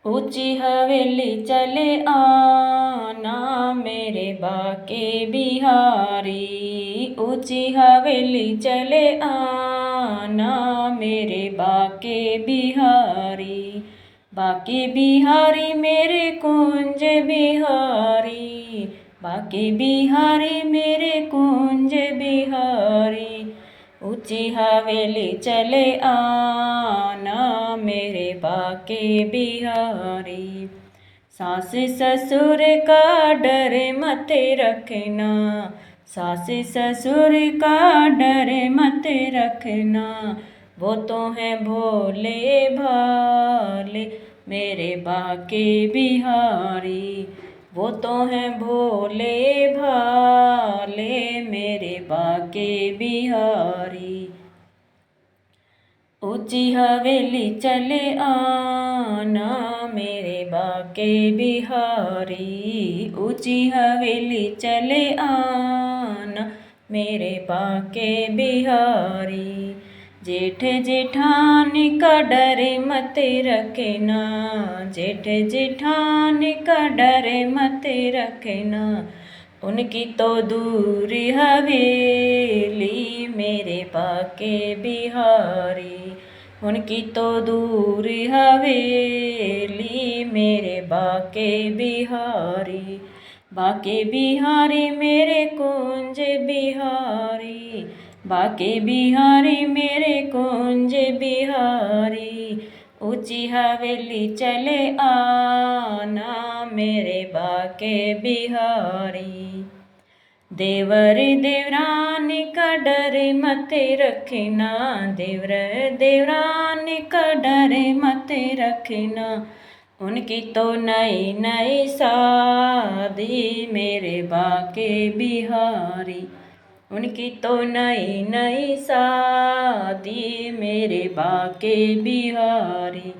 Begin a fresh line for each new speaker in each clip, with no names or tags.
ऊंची हवेली चले आना मेरे बाके बिहारी। ऊंची हवेली चले आना मेरे बाके बिहारी। बाके बिहारी मेरे कुंज बिहारी। बाके बिहारी मेरे कुंज बिहारी। ऊंची हवेली चले आना मेरे बाके बिहारी। सास ससुर का डर मत रखना। सास ससुर का डर मत रखना। वो तो हैं भोले भाले मेरे बाके बिहारी। वो तो हैं भोले भाले मेरे बाके बिहारी। ऊंची हवेली चले आना मेरे बाके बिहारी। ऊंची हवेली चले आना मेरे बाके बिहारी। जेठ जेठानी का डर मत रखना। जेठ जेठानी का डर मत रखना। उनकी तो दूर हवेली मेरे बाके बिहारी। उनकी तो दूर हवेली मेरे बाके बिहारी। बाके बिहारी मेरे कुंज बिहारी। बाके बिहारी मेरे कुंज बिहारी। ऊंची हवेली चले आना मेरे बाके बिहारी। देवर देवरानी का डर मत रखना। देवर देवरानी का डर मत रखना। उनकी तो नई नई शादी मेरे बाके बिहारी। उनकी तो नई नई शादी मेरे बाके बिहारी।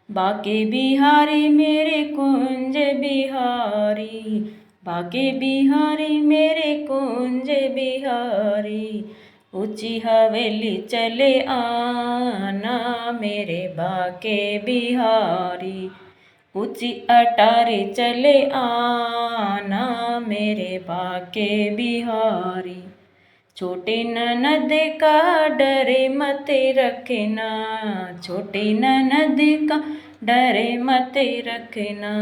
बाके बिहारी मेरे कुंज बिहारी। बाके बिहारी मेरे कुंज बिहारी। ऊंची हवेली चले आना मेरे बाके बिहारी। ऊंची अटारी चले आना मेरे बाके बिहारी। छोटी ननद का डर मत रखना। छोटी ननद का डर मत रखना।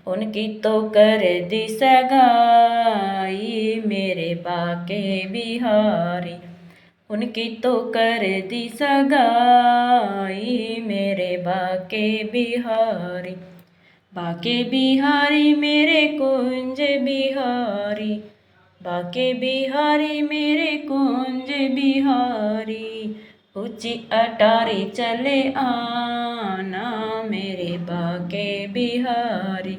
उनकी तो कर दी सगाई मेरे बाके बिहारी। उनकी तो कर दी सगाई मेरे बाके बिहारी। बाके बिहारी मेरे कुंज बिहारी। बाके बिहारी मेरे कुंज बिहारी। ऊंची अटारी चले आना मेरे बाके बिहारी।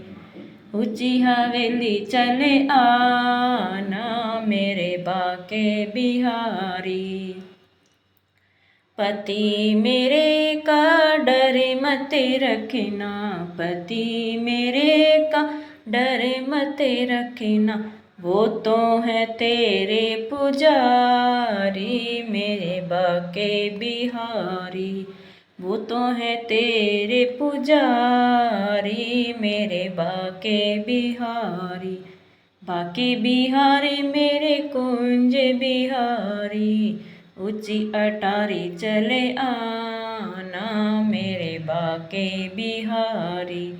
ऊंची हवेली चले आना मेरे बाके बिहारी। पति मेरे का डर मत रखना। पति मेरे का डर मत रखना। वो तो है तेरे पुजारी मेरे बाके बिहारी। वो तो है तेरे पुजारी मेरे बाके बिहारी। बाके बिहारी मेरे कुंज बिहारी। ऊंची अटारी चले आना मेरे बाके बिहारी।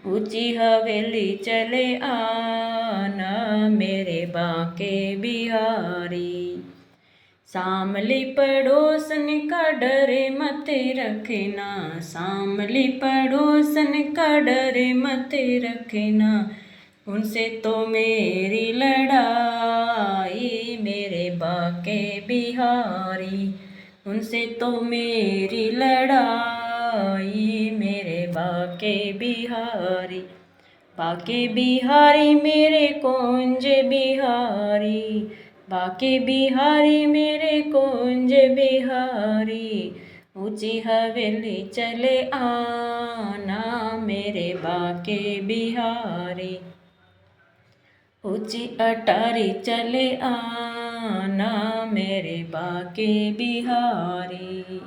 ऊंची हवेली चले आना मेरे बाके बिहारी। सामली पड़ोसन का डर मत रखना। सामली पड़ोसन का डर मत रखना। उनसे तो मेरी लड़ाई मेरे बाके बिहारी। उनसे तो मेरी लड़ाई मेरे बाके बिहारी। बाके बिहारी मेरे कुंज बिहारी। बाके बिहारी मेरे कुंज बिहारी। ऊंची हवेली चले आना मेरे बाके बिहारी। ऊंची अटारी चले आना मेरे बाके बिहारी।